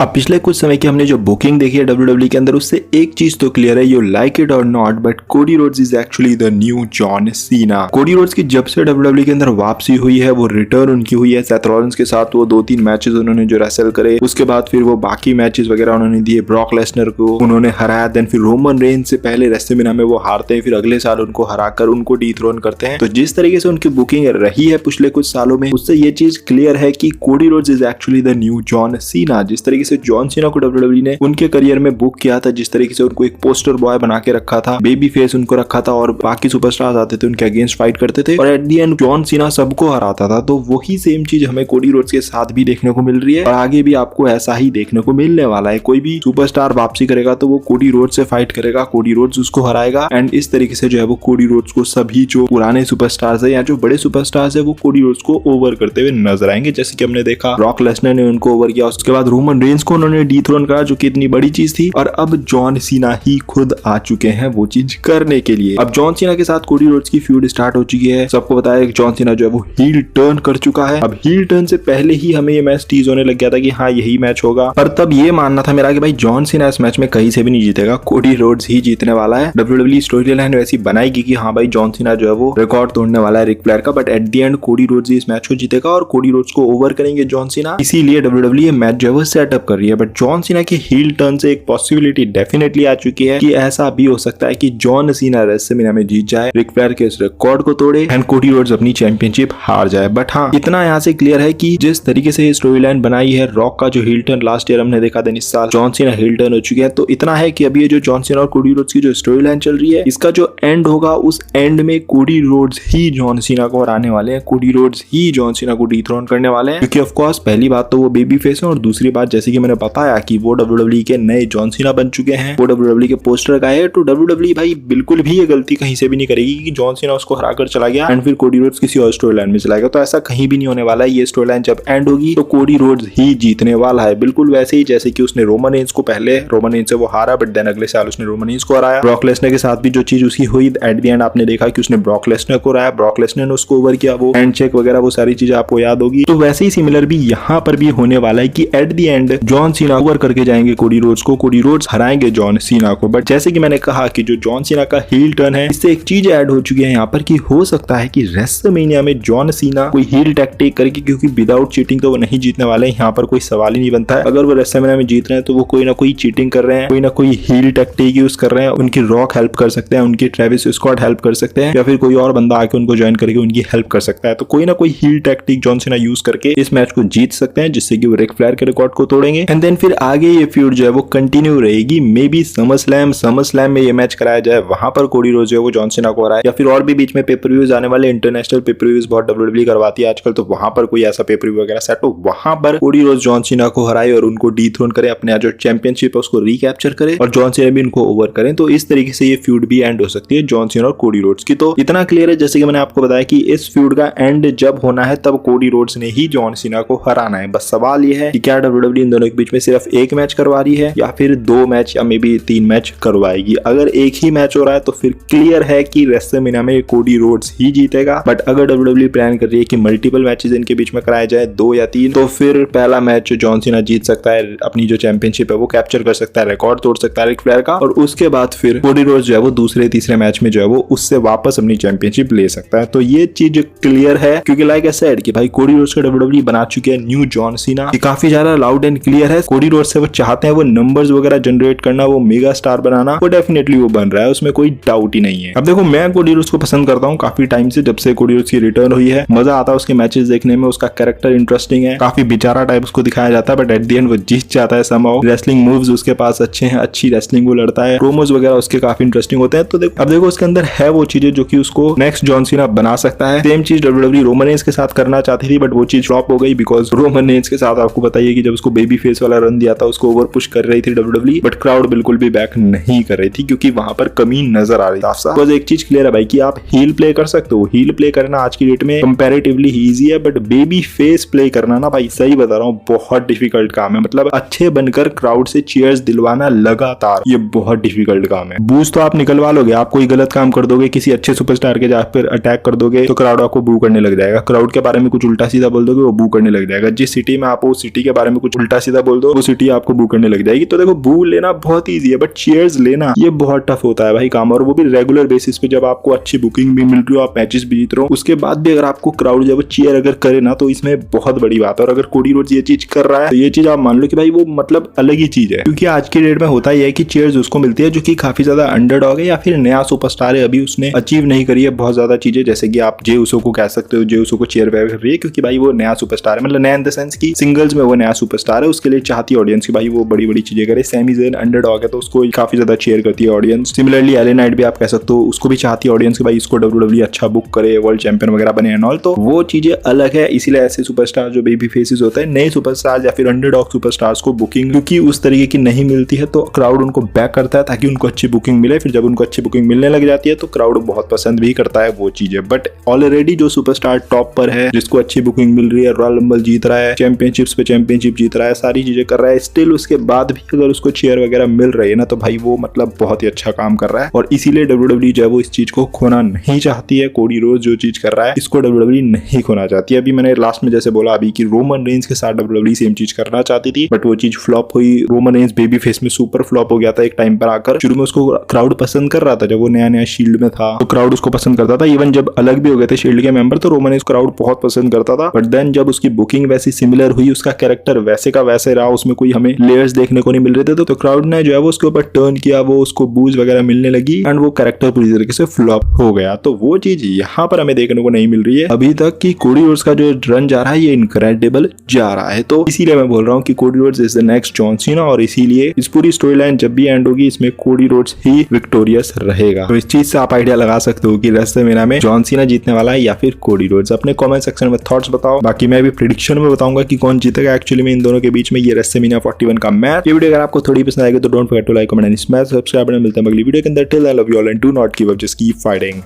अब पिछले कुछ समय की हमने जो बुकिंग देखी है WWE के अंदर, उससे एक चीज तो क्लियर है, यू लाइक इट और not, but Cody Rhodes is actually the new John Cena. Cody Rhodes की जब से WWE के अंदर वापसी हुई है, वो रिटर्न उनकी हुई है सेथ रॉलिंस के साथ, वो 2-3 मैचेस उन्होंने जो रेसल करे, उसके बाद फिर वो बाकी मैचेस वगैरह उन्होंने दिए, ब्रॉक लेसनर को उन्होंने हराया, देन फिर रोमन रेंज से पहले रेसलमेनिया में वो हारते हैं, फिर अगले साल उनको हराकर उनको डीथ्रोन करते हैं। तो जिस तरीके से उनकी बुकिंग रही है पिछले कुछ सालों में, उससे ये चीज क्लियर है कि Cody Rhodes is actually the new John Cena. जिस तरीके से जॉन सीना को WWE ने उनके करियर में बुक किया था, जिस तरीके से उनको एक पोस्टर बॉय बना के रखा था, बेबी फेस उनको रखा था और बाकी सुपरस्टार्स आते थे उनके अगेंस्ट फाइट करते थे और at the and John Cena सबको हराता था, तो वही सेम चीज हमें कोडी रोड्स के साथ भी देखने को मिल रही है और आगे भी आपको ऐसा ही देखने को मिलने वाला है। कोई भी सुपरस्टार वापसी करेगा तो वो कोडी रोड्स से फाइट करेगा, कोडी रोड्स उसको हराएगा एंड इस तरीके से जो है वो कोडी रोड्स को सभी जो पुराने सुपरस्टार्स है या जो बड़े सुपरस्टार्स है वो कोडी रोड्स को ओवर करते हुए नजर आएंगे। जैसे कि हमने देखा ब्रॉक लेसनर ने उनको ओवर किया, उसके बाद रोमन रेंज को उन्होंने डीथ्रोन करा, जो कि इतनी बड़ी चीज थी, और अब जॉन सीना ही खुद आ चुके हैं वो चीज करने के लिए। अब जॉन सीना के साथ कोडी रोड्स की फ्यूड स्टार्ट हो चुकी है। सबको पता है कि जॉन सीना जो है वो हील टर्न कर चुका है। अब हील टर्न से पहले ही हमें ये मैच टीज होने लग गया था कि हाँ यही मैच होगा, पर तब ये मानना था मेरा कि भाई जॉन सीना इस मैच में कहीं से भी नहीं जीतेगा, कोडी रोड्स ही जीतने वाला है। WWE स्टोरी लाइन वैसी बनाएगी कि हाँ भाई जॉन सीना जो है वो रिकॉर्ड तोड़ने वाला है रिक फ्लेयर का, but at the and Cody Rhodes इस मैच को जीतेगा और कोडी रोड्स को ओवर करेंगे जॉन सीना। इसीलिए WWE ये मैच जो है वो सेटअप कर रही है। बट जॉन सीना के हील टर्न से एक पॉसिबिलिटी डेफिनेटली आ चुकी है कि ऐसा भी हो सकता है कि जॉन सीना रेसलमेनिया में जीत जाए, रिक फ्लेयर के इस रिकॉर्ड को तोड़े एंड कोडी रोड्स अपनी चैंपियनशिप हार जाए। बट हाँ, इतना यहाँ से क्लियर है कि जिस तरीके से स्टोरी लाइन बनाई है, रॉक का जो हील टर्न लास्ट ईयर हमने देखा था, इस साल जॉन सीना हील टर्न हो चुकी है, तो इतना है कि अभी ये जो जॉन सीना और कोडी रोड्स की जो स्टोरी लाइन चल रही है, इसका जो एंड होगा उस एंड में कोडी रोड्स ही जॉन सीना को हराने वाले हैं, कोडी रोड्स ही जॉन सीना को डीथ्रोन करने वाले हैं। क्योंकि ऑफ कोर्स पहली बात तो वो बेबी फेस है और दूसरी बात जैसे कि मैंने बताया कि वो WWE के नए जॉन सीना बन चुके हैं, वो WWE के पोस्टर का है, तो WWE भाई बिल्कुल भी ये गलती कहीं से भी नहीं करेगी कि जॉन सीना उसको हराकर चला गया एंड फिर कोडी रोड्स किसी और स्टोरी लाइन में चला गया। तो ऐसा कहीं भी नहीं होने वाला है। ये स्टोरी लाइन जब एंड होगी तो कोडी रोड्स ही जीतने वाला है, बिल्कुल वैसे ही जैसे कि उसने रोमन रेंज को पहले रोमन रेंज से वो हारा, बट देन अगले साल उसने रोमन रेंज को हराया। ब्रॉक लेसनर के साथ भी जो चीज उसकी हुई एट द एंड आपने देखा कि उसने ब्रॉक लेसनर को हराया, ब्रॉक लेसनर ने उसको ओवर किया, वो हैंडशेक वगैरह वो सारी चीजें आपको याद होगी। तो वैसे ही सिमिलर भी यहाँ पर भी होने वाला है कि at the end John Cena over करके जाएंगे कोडी रोड्स को, कोडी रोड्स हराएंगे जॉन सीना को। बट जैसे कि मैंने कहा कि जो जॉन सीना का हील टर्न है, इससे एक चीज ऐड हो चुकी है यहाँ पर कि हो सकता है कि रेसलमेनिया में जॉन सीना कोई हील टैक्टिक करके, क्योंकि विदाउट चीटिंग तो वो नहीं जीतने वाले हैं, यहाँ पर कोई सवाल ही नहीं बनता है। अगर वो रेसलमेनिया में जीत रहे हैं तो वो कोई ना कोई चीटिंग कर रहे हैं, कोई ना कोई हील टैक्टिक यूज कर रहे हैं। उनकी रॉक हेल्प कर सकते हैं, उनकी ट्रेविस स्कॉट हेल्प कर सकते हैं, या फिर कोई और बंदा आके उनको ज्वाइन करके उनकी हेल्प कर सकता है। तो कोई ना कोई heel tactic John Cena use करके इस मैच को जीत सकते हैं, जिससे कि वो रिक फ्लेयर के रिकॉर्ड को तोड़ेंगे एंड देन फिर आगे ये फ्यूड जो है वो कंटिन्यू रहेगी। मे बी समर स्लैम में ये मैच कराया जाए, वहां पर कोडी रोड्स जो है वो जॉन सीना को हराए, या फिर और भी बीच में पेपर व्यूज आने वाले इंटरनेशनल पेपर व्यूज बहुत WWE करवाती है आजकल, तो वहां पर कोई ऐसा पेपर व्यू वगैरह सेट हो, वहां पर कोडी रोड्स जॉन सीना को हराए और उनको डीथ्रोन करे, अपने जो चैंपियनशिप है उसको रिकैप्चर करे और जॉन सीना भी उनको ओवर करें। तो इस तरीके से ये फ्यूड भी एंड हो सकती है जॉन सीना और कोडी रोड्स की। तो इतना क्लियर है जैसे कि मैंने आपको बताया कि इस फ्यूड का एंड जब होना है तब कोडी रोड्स ने ही जॉन सीना को हराना है। बस सवाल ये है कि क्या WWE इन दोनों के बीच में सिर्फ एक मैच करवा रही है या फिर 2 मैच या मे बी 3 मैच करवाएगी। अगर एक ही मैच हो रहा है तो फिर क्लियर है कि रेसलमेनिया में कोडी रोड्स ही जीतेगा। बट अगर WWE प्लान कर रही है कि मल्टीपल मैचेस इनके बीच में कराए जाए 2 या 3, तो फिर पहला मैच जॉन सीना जीत सकता है, अपनी जो चैंपियनशिप है वो कैप्चर कर सकता है, रिकॉर्ड तोड़ सकता है रिक फ्लेयर का, और उसके बाद फिर कोडी रोड्स जो है वो दूसरे तीसरे मैच में जो है वो उससे वापस अपनी चैंपियनशिप ले सकता है। तो ये चीज क्लियर है क्योंकि लाइक आई सेड कि भाई कोडी रोड्स को WWE बना चुके हैं न्यू जॉन सीना, काफी ज्यादा लाउड एंड क्लियर है। कोडी रोड्स से वो चाहते हैं वो नंबर्स वगैरह जनरेट करना, वो मेगा स्टार बनाना, वो डेफिनेटली वो बन रहा है, उसमें कोई डाउट ही नहीं है। अब देखो मैं कोडी रोड्स को पसंद करता हूँ काफी टाइम से, जब से कोडी रोड्स की रिटर्न हुई है मजा आता है उसके मैचेस देखने में, उसका कैरेक्टर इंटरेस्टिंग है, काफी बेचारा टाइप उसको दिखाया जाता है, बट एट द एंड वो जीत जाता है समहाउ। रेसलिंग मूव्स उसके पास अच्छे हैं, अच्छी रेसलिंग वो लड़ता है, प्रोमोज वगैरह उसके काफी इंटरेस्टिंग होते हैं। तो अब देखो उसके अंदर है वो चीजें जो कि उसको नेक्स्ट जॉन सीना बना सकता है। सेम चीज WWE रोमन रेंज के साथ करना चाहती थी, बट वो चीज ड्रॉप हो गई बिकॉज रोमन रेंज के साथ आपको बताइए कि जब उसको बेबी फेस वाला रन दिया था उसको ओवर पुश कर रही थी WWE, बट क्राउड बिल्कुल भी बैक नहीं कर रही थी क्योंकि वहां पर कमी नजर आ रही थी। एक चीज क्लियर है भाई कि आप हील प्ले कर सकते हो, हील प्ले करना आज की डेट में कंपैरेटिवली इजी है, बट बेबी फेस प्ले करना ना भाई सही बता रहा हूँ बहुत डिफिकल्ट काम है। मतलब अच्छे बनकर क्राउड से चीयर्स दिलवाना लगातार ये बहुत डिफिकल्ट काम है। बूस्ट तो आप निकलवा लोगे, आप कोई गलत काम कर दोगे, किसी अच्छे सुपरस्टार के जहाँ पर अटैक कर दोगे तो क्राउड आपको बू करने लग जाएगा, क्राउड के बारे में कुछ उल्टा सीधा बोल दोगे वो बू करने लग जाएगा। जिस सिटी में आप उस सिटी के बारे में कुछ उल्टा सीधा बोल दो वो सिटी आपको बू करने लग जाएगी। तो देखो बू लेना बहुत ईजी है बट चीयर्स लेना ये बहुत टफ होता है भाई काम, और वो भी रेगुलर बेसिस पे जब आपको अच्छी बुकिंग भी मिल रही हो, आप मैचेस भी जीत रहे हो, उसके बाद भी अगर आपको क्राउड जब चीयर अगर करे ना तो इसमें बहुत बड़ी बात है। और अगर कोडी रोड्स ये चीज कर रहा है तो ये चीज आप मान लो कि भाई वो मतलब अलग ही चीज है, क्योंकि आज की डेट में होता ही है कि चीयर्स उसको मिलती है जो कि काफी ज्यादा अंडरडॉग है या फिर नया सुपरस्टार है, अभी उसने अचीव नहीं करी है बहुत ज्यादा चीजें, जैसे कि आप जे उसो को कह सकते हो, जे उसो को चीयर कर रही है क्योंकि भाई वो नया सुपरस्टार है, मतलब नया इन द सेंस की सिंगल्स में वो नया सुपरस्टार है, उसके लिए चाहती है ऑडियंस की भाई वो बड़ी बड़ी चीजें करे। सैमी ज़ेन अंडरडॉग है तो उसको काफी ज्यादा चीयर करती है ऑडियंस। सिमिलरली एले नाइट भी आप कह सकते हो, उसको भी चाहती है ऑडियंस की भाई इसको WWE अच्छा बुक करे, वर्ल्ड चैंपियन वगैरह बने एंड ऑल, तो वो चीजें अलग है। इसीलिए ऐसे सुपरस्टार जो बेबी फेसेस होते हैं, नए सुपरस्टार या फिर अंडरडॉग सुपरस्टार्स को बुकिंग क्योंकि उस तरीके की नहीं मिलती है तो क्राउड उनको बैक करता है ताकि उनको अच्छी बुकिंग मिले। फिर जब उनको अच्छी बुकिंग मिलने लग जाती है तो क्राउड बहुत पसंद भी करता है वो चीजें। बट ऑलरेडी जो सुपरस्टार टॉप पर है, जिसको अच्छी बुकिंग मिल रही है, रॉयल रंबल जीत रहा है, चैंपियनशिप्स पे चैंपियनशिप जीत रहा है, सारी चीजें कर रहा है, स्टिल उसके बाद भी अगर उसको चेयर वगैरह मिल रही है ना तो भाई वो मतलब बहुत ही अच्छा काम कर रहा है। और इसीलिए WWE जो है वो इस चीज को खोना नहीं चाहती है। कोडी रोड्स जो चीज कर रहा है इसको WWE नहीं खोना चाहती है। अभी मैंने लास्ट में जैसे बोला अभी कि रोमन रेंज के साथ WWE सेम चीज करना चाहती थी बट वो चीज फ्लॉप हुई। रोमन रेंज बेबी फेस में सुपर फ्लॉप हो गया था एक टाइम पर आकर। शुरू में उसको क्राउड पसंद कर रहा था, जब वो नया नया शील्ड में था तो क्राउड उसको पसंद करता था, इवन जब अलग भी हो गए थे शील्ड के मेंबर तो रोमन रेंज क्राउड बहुत पसंद करता था। बट देन जब उसकी बुकिंग वैसी सिमिलर हुई, उसका कैरेक्टर वैसे का वैसे रहा, उसमें कोई हमें लेयर्स देखने को नहीं मिल रहे थे तो क्राउड ने जो है वो उसके ऊपर टर्न किया, वो उसको बूज वगैरह मिलने लगी एंड वो कैरेक्टर पूरी तरीके से फ्लॉप हो गया। तो वो चीज यहाँ पर हमें देखने को नहीं मिल रही है अभी तक कि कोडी रोड्स का जो रन जा रहा है ये इनक्रेडिबल जा रहा है। तो इसीलिए मैं बोल रहा हूँ कि Cody Rhodes is the next John Cena, और इसीलिए इस पूरी स्टोरी लाइन जब भी एंड होगी इसमें कोडी रोड्स ही विक्टोरियस रहेगा। तो इस चीज से आप आइडिया लगा सकते हो कि रेसलमेनिया में जॉन सीना जीतने वाला है या फिर कोडी रोड्स। अपने कमेंट सेक्शन में थॉट्स बताओ, बाकी मैं भी प्रेडिक्शन में बताऊंगा कि कौन जीतेगा एक्चुअली में इन दोनों के बीच में ये रेसलमेनिया 41 का मैच। ये वीडियो अगर आपको थोड़ी पसंद आएगी तो don't forget to like, comment and smash subscribe. मिलते हैं अगली वीडियो के अंदर। Till I love you all and do not give up, just keep fighting.